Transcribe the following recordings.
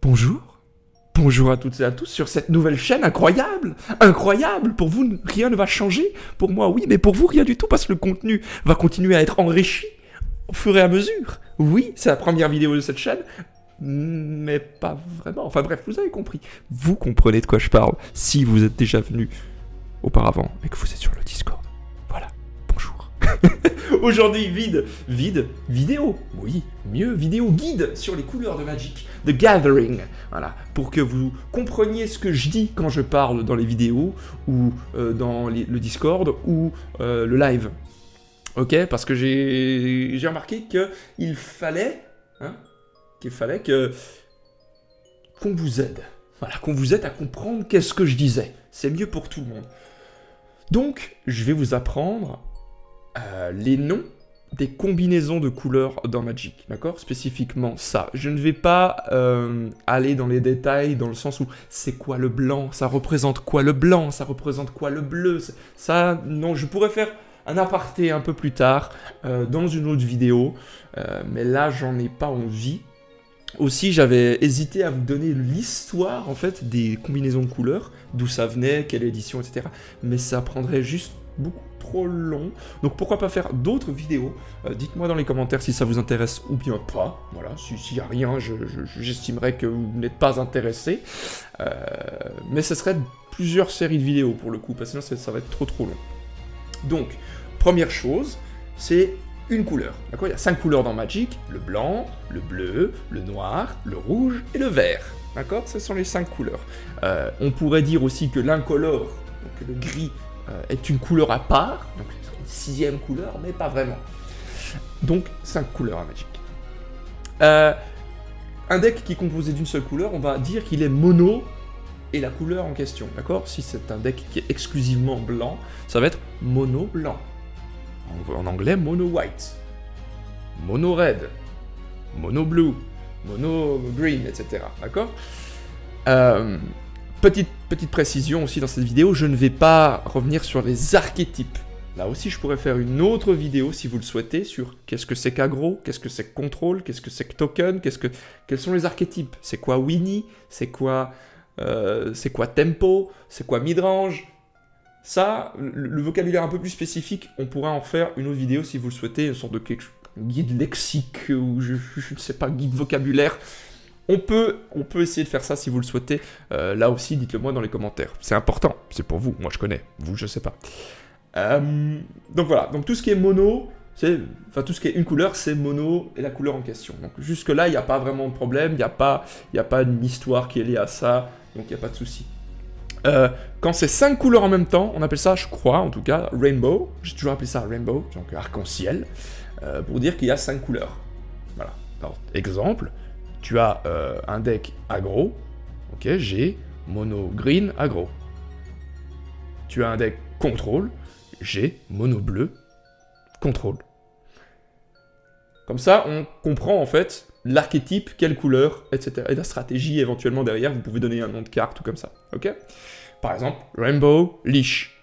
Bonjour. Bonjour à toutes et à tous sur cette nouvelle chaîne incroyable. Incroyable. Pour vous, rien ne va changer. Pour moi, oui, mais pour vous, rien du tout parce que le contenu va continuer à être enrichi au fur et à mesure. Oui, c'est la première vidéo de cette chaîne, mais pas vraiment. Enfin bref, vous avez compris. Vous comprenez de quoi je parle si vous êtes déjà venu auparavant et que vous êtes sur le Discord. Voilà. Bonjour. Aujourd'hui, vidéo, oui, mieux, vidéo guide sur les couleurs de Magic, The Gathering, voilà, pour que vous compreniez ce que je dis quand je parle dans les vidéos, ou dans le Discord, ou le live, ok, parce que j'ai remarqué qu'il fallait, qu'on vous aide, voilà, qu'on vous aide à comprendre qu'est-ce que je disais, c'est mieux pour tout le monde. Donc, je vais vous apprendre les noms des combinaisons de couleurs dans Magic, d'accord? Spécifiquement ça. Je ne vais pas aller dans les détails dans le sens où c'est quoi le blanc, ça représente quoi le blanc, ça représente quoi le bleu, ça, non, je pourrais faire un aparté un peu plus tard dans une autre vidéo, mais là j'en ai pas envie. Aussi, j'avais hésité à vous donner l'histoire en fait des combinaisons de couleurs, d'où ça venait, quelle édition, etc. Mais ça prendrait juste beaucoup trop long, donc pourquoi pas faire d'autres vidéos. Dites-moi dans les commentaires si ça vous intéresse ou bien pas, voilà, s'il n'y a rien, j'estimerais que vous n'êtes pas intéressé, mais ce serait plusieurs séries de vidéos pour le coup, parce que sinon ça va être trop long. Donc, première chose, c'est une couleur, d'accord? Il y a 5 couleurs dans Magic, le blanc, le bleu, le noir, le rouge et le vert, d'accord? Ce sont les 5 couleurs. On pourrait dire aussi que l'incolore, donc le gris, est une couleur à part, donc une 6e couleur, mais pas vraiment. Donc 5 couleurs à Magic. Un deck qui est composé d'une seule couleur, on va dire qu'il est mono et la couleur en question, d'accord? Si c'est un deck qui est exclusivement blanc, ça va être mono blanc. En anglais, mono white, mono red, mono blue, mono green, etc. D'accord? Petite précision aussi dans cette vidéo, je ne vais pas revenir sur les archétypes. Là aussi, je pourrais faire une autre vidéo, si vous le souhaitez, sur qu'est-ce que c'est qu'aggro, qu'est-ce que c'est que contrôle, qu'est-ce que c'est que token, quels sont les archétypes. C'est quoi Winnie, c'est quoi tempo, c'est quoi midrange. Ça, le vocabulaire un peu plus spécifique, on pourra en faire une autre vidéo si vous le souhaitez, une sorte de guide lexique, ou je ne sais pas, guide vocabulaire. On peut essayer de faire ça si vous le souhaitez. Là aussi, dites-le moi dans les commentaires. C'est important, c'est pour vous. Moi, je connais. Vous, je sais pas. Donc voilà. Donc tout ce qui est mono, tout ce qui est une couleur, c'est mono et la couleur en question. Donc jusque-là, il n'y a pas vraiment de problème. Il n'y a pas une histoire qui est liée à ça. Donc il n'y a pas de souci. Quand c'est 5 couleurs en même temps, on appelle ça, je crois, en tout cas, rainbow. J'ai toujours appelé ça rainbow, donc arc-en-ciel, pour dire qu'il y a 5 couleurs. Voilà. Alors, exemple. Tu as un deck aggro, ok, j'ai mono green aggro. Tu as un deck contrôle, j'ai mono bleu contrôle. Comme ça, on comprend en fait l'archétype, quelle couleur, etc. Et la stratégie éventuellement derrière, vous pouvez donner un nom de carte ou comme ça, ok? Par exemple, Rainbow Leash.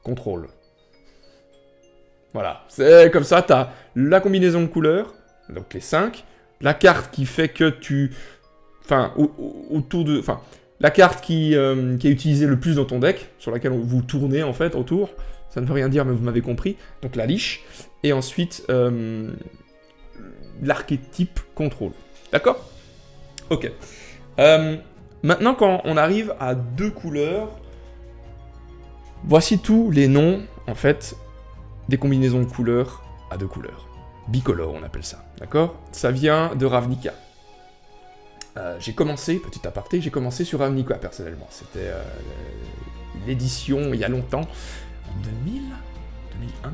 Contrôle. Voilà, c'est comme ça, tu as la combinaison de couleurs, donc les 5, la carte qui fait que tu... Enfin, autour de... Enfin, la carte qui est utilisée le plus dans ton deck, sur laquelle vous tournez, en fait, autour. Ça ne veut rien dire, mais vous m'avez compris. Donc, la leash. Et ensuite, l'archétype contrôle. D'accord? Ok. Maintenant, quand on arrive à 2 couleurs, voici tous les noms, en fait, des combinaisons de couleurs à 2 couleurs. Bicolore, on appelle ça, d'accord? Ça vient de Ravnica. J'ai commencé, petit aparté, j'ai commencé sur Ravnica, personnellement. C'était l'édition, il y a longtemps, en 2000 2001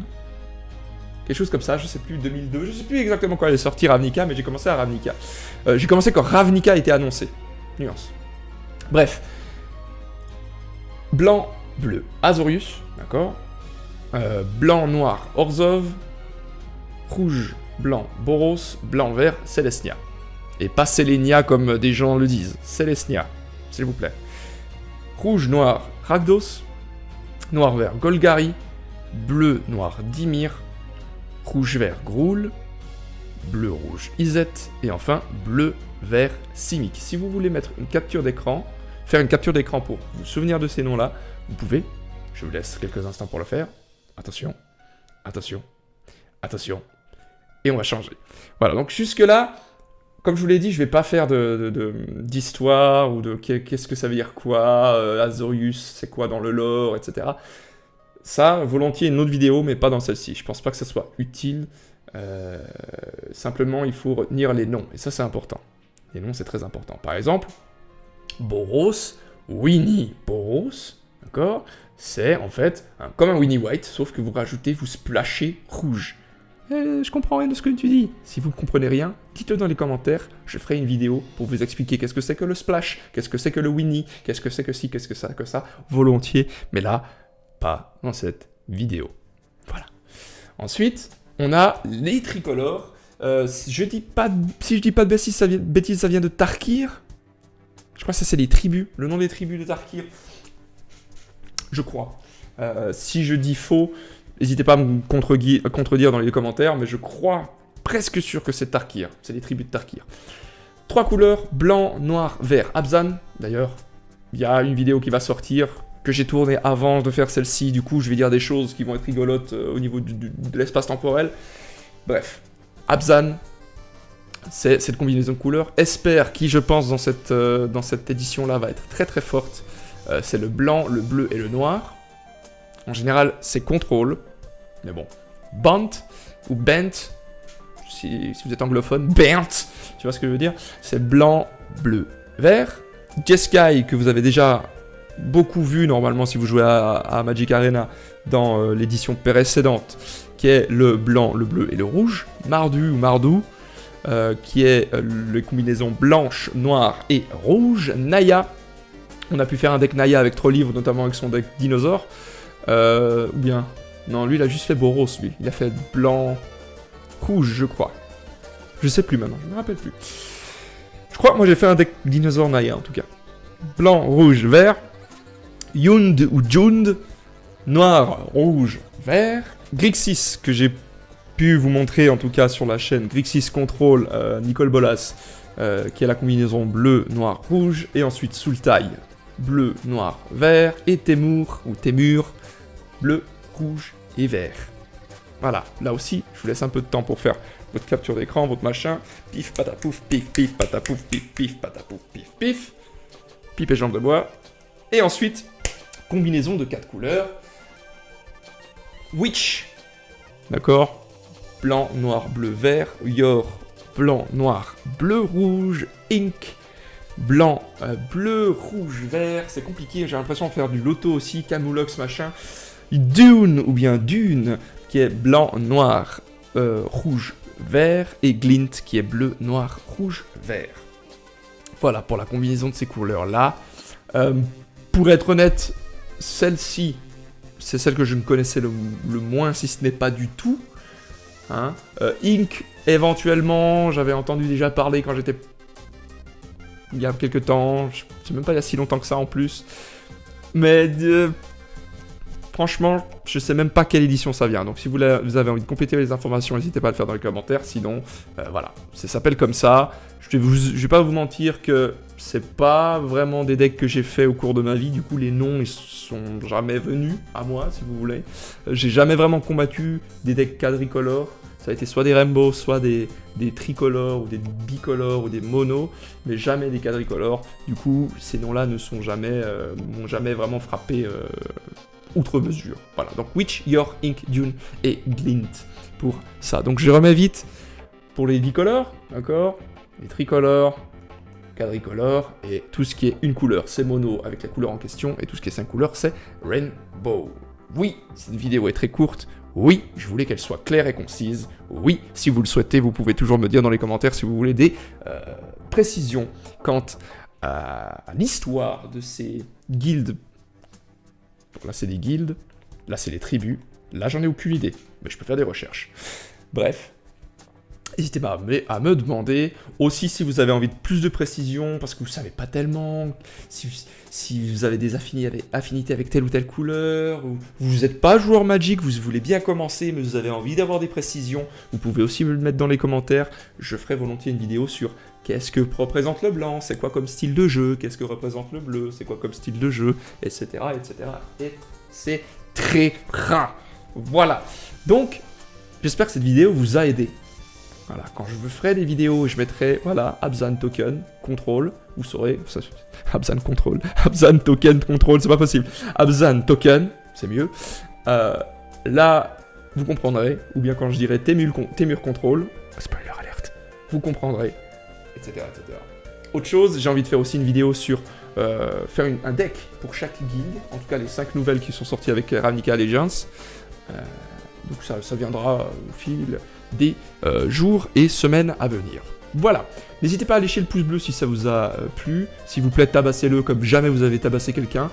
quelque chose comme ça, je sais plus, 2002, je sais plus exactement quand elle est sortie Ravnica, mais j'ai commencé à Ravnica. J'ai commencé quand Ravnica était annoncé. Nuance. Bref. Blanc, bleu, Azorius, d'accord? Blanc, noir, Orzhov. Rouge, blanc, Boros, blanc, vert, Selesnya. Et pas Selenia comme des gens le disent, Selesnya, s'il vous plaît. Rouge, noir, Rakdos. Noir, vert, Golgari. Bleu, noir, Dimir. Rouge, vert, Gruul. bleu, rouge, IZ, et enfin bleu, vert, Simic. Si vous voulez mettre une capture d'écran, faire une capture d'écran pour vous souvenir de ces noms-là, vous pouvez. Je vous laisse quelques instants pour le faire. Attention, attention, attention. Et on va changer. Voilà, donc jusque-là, comme je vous l'ai dit, je ne vais pas faire d'histoire ou de qu'est-ce que ça veut dire quoi, Azorius, c'est quoi dans le lore, etc. Ça, volontiers une autre vidéo, mais pas dans celle-ci. Je pense pas que ça soit utile. Simplement, il faut retenir les noms. Et ça, c'est important. Les noms, c'est très important. Par exemple, Boros, Winnie Boros, d'accord? C'est en fait comme un Winnie White, sauf que vous splashez rouge. Je comprends rien de ce que tu dis. Si vous ne comprenez rien, dites-le dans les commentaires. Je ferai une vidéo pour vous expliquer qu'est-ce que c'est que le splash, qu'est-ce que c'est que le Winnie, qu'est-ce que c'est que ci, qu'est-ce que ça, volontiers. Mais là, pas dans cette vidéo. Voilà. Ensuite, on a les tricolores. Si je dis pas de bêtises, ça vient de Tarkir. Je crois que ça, c'est les tribus. Le nom des tribus de Tarkir. Je crois. Si je dis faux, n'hésitez pas à me contredire dans les commentaires, mais je crois presque sûr que c'est Tarkir. C'est les tribus de Tarkir. 3 couleurs, blanc, noir, vert. Abzan, d'ailleurs, il y a une vidéo qui va sortir, que j'ai tournée avant de faire celle-ci. Du coup, je vais dire des choses qui vont être rigolotes au niveau de l'espace temporel. Bref, Abzan, c'est cette combinaison de couleurs. Esper, qui je pense dans cette édition-là va être très très forte. C'est le blanc, le bleu et le noir. En général, c'est contrôle. Mais bon. Bant ou Bent, si vous êtes anglophone, Bent, tu vois ce que je veux dire? C'est blanc, bleu, vert. Jeskai, que vous avez déjà beaucoup vu normalement si vous jouez à Magic Arena dans l'édition précédente, qui est le blanc, le bleu et le rouge. Mardu ou Mardou, qui est les combinaisons blanche, noire et rouge. Naya, on a pu faire un deck Naya avec Trollivre, notamment avec son deck dinosaure. Ou bien... Non, lui, il a juste fait Boros, lui. Il a fait blanc... rouge, je crois. Je sais plus maintenant, je me rappelle plus. Je crois que moi, j'ai fait un deck dinosaure Naya, en tout cas. Blanc, rouge, vert. Yund ou Jund. Noir, rouge, vert. Grixis, que j'ai pu vous montrer, en tout cas, sur la chaîne. Grixis Control, Nicole Bolas, qui est la combinaison bleu, noir, rouge. Et ensuite, Sultai, bleu, noir, vert. Et Temur, ou Temur, bleu, rouge et vert. Voilà, là aussi, je vous laisse un peu de temps pour faire votre capture d'écran, votre machin. Pif, patapouf, pif, patapouf, pif, patapouf, pif. Pipe et jambe de bois. Et ensuite, combinaison de 4 couleurs. Witch. D'accord? Blanc, noir, bleu, vert. Yor, blanc, noir, bleu, rouge. Ink. Blanc, bleu, rouge, vert. C'est compliqué, j'ai l'impression de faire du loto aussi. Camoulox, machin. Dune, ou bien Dune, qui est blanc, noir, rouge, vert, et Glint, qui est bleu, noir, rouge, vert. Voilà, pour la combinaison de ces couleurs-là. Pour être honnête, celle-ci, c'est celle que je ne connaissais le moins, si ce n'est pas du tout. Hein. Ink, éventuellement, j'avais entendu déjà parler quand j'étais... il y a quelques temps, je sais même pas il y a si longtemps que ça en plus. Mais... franchement, je sais même pas quelle édition ça vient. Donc si vous avez envie de compléter les informations, n'hésitez pas à le faire dans les commentaires. Sinon, voilà, ça s'appelle comme ça. Je vais pas vous mentir que c'est pas vraiment des decks que j'ai fait au cours de ma vie. Du coup, les noms, ils sont jamais venus à moi, si vous voulez. J'ai jamais vraiment combattu des decks quadricolores. Ça a été soit des rainbows, soit des tricolores, ou des bicolores, ou des monos, mais jamais des quadricolores. Du coup, ces noms-là ne sont jamais, m'ont jamais vraiment frappé outre mesure. Voilà, donc Witch, Yor, Ink, Dune et Glint pour ça. Donc je remets vite pour les bicolores, d'accord? Les tricolores, quadricolores, et tout ce qui est une couleur, c'est mono avec la couleur en question, et tout ce qui est 5 couleurs, c'est rainbow. Oui, cette vidéo est très courte. Oui, je voulais qu'elle soit claire et concise. Oui, si vous le souhaitez, vous pouvez toujours me dire dans les commentaires si vous voulez des précisions quant à l'histoire de ces guildes. Donc là, c'est des guildes. Là, c'est les tribus. Là, j'en ai aucune idée. Mais je peux faire des recherches. Bref. N'hésitez pas à me demander. Aussi, si vous avez envie de plus de précision, parce que vous savez pas tellement, si vous avez des affinités avec telle ou telle couleur, ou vous n'êtes pas joueur Magic, vous voulez bien commencer, mais vous avez envie d'avoir des précisions, vous pouvez aussi me le mettre dans les commentaires. Je ferai volontiers une vidéo sur qu'est-ce que représente le blanc, c'est quoi comme style de jeu, qu'est-ce que représente le bleu, c'est quoi comme style de jeu, etc. etc. Voilà. Donc, j'espère que cette vidéo vous a aidé. Voilà, quand je vous ferai des vidéos, je mettrai, voilà, Abzan Token, Control, vous saurez, Abzan Control, Abzan Token, Control, c'est pas possible, Abzan Token, c'est mieux, là, vous comprendrez, ou bien quand je dirai Temur Control, spoiler alert, vous comprendrez, etc. Autre chose, j'ai envie de faire aussi une vidéo sur faire un deck pour chaque guilde, en tout cas les 5 nouvelles qui sont sorties avec Ravnica Allegiance, donc ça viendra au fil des jours et semaines à venir. Voilà, n'hésitez pas à lécher le pouce bleu si ça vous a plu, s'il vous plaît tabassez-le comme jamais vous avez tabassé quelqu'un,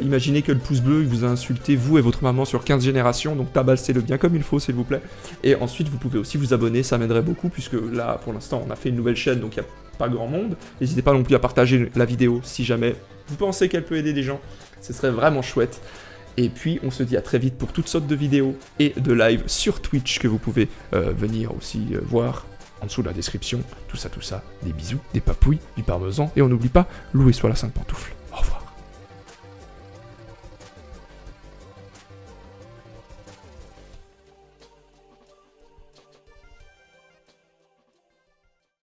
imaginez que le pouce bleu il vous a insulté vous et votre maman sur 15 générations, donc tabassez-le bien comme il faut s'il vous plaît, et ensuite vous pouvez aussi vous abonner, ça m'aiderait beaucoup puisque là pour l'instant on a fait une nouvelle chaîne donc il n'y a pas grand monde, n'hésitez pas non plus à partager la vidéo si jamais vous pensez qu'elle peut aider des gens, ce serait vraiment chouette. Et puis, on se dit à très vite pour toutes sortes de vidéos et de live sur Twitch que vous pouvez venir aussi voir en dessous de la description. Tout ça, des bisous, des papouilles, du parmesan. Et on n'oublie pas, louez soit la sainte pantoufle.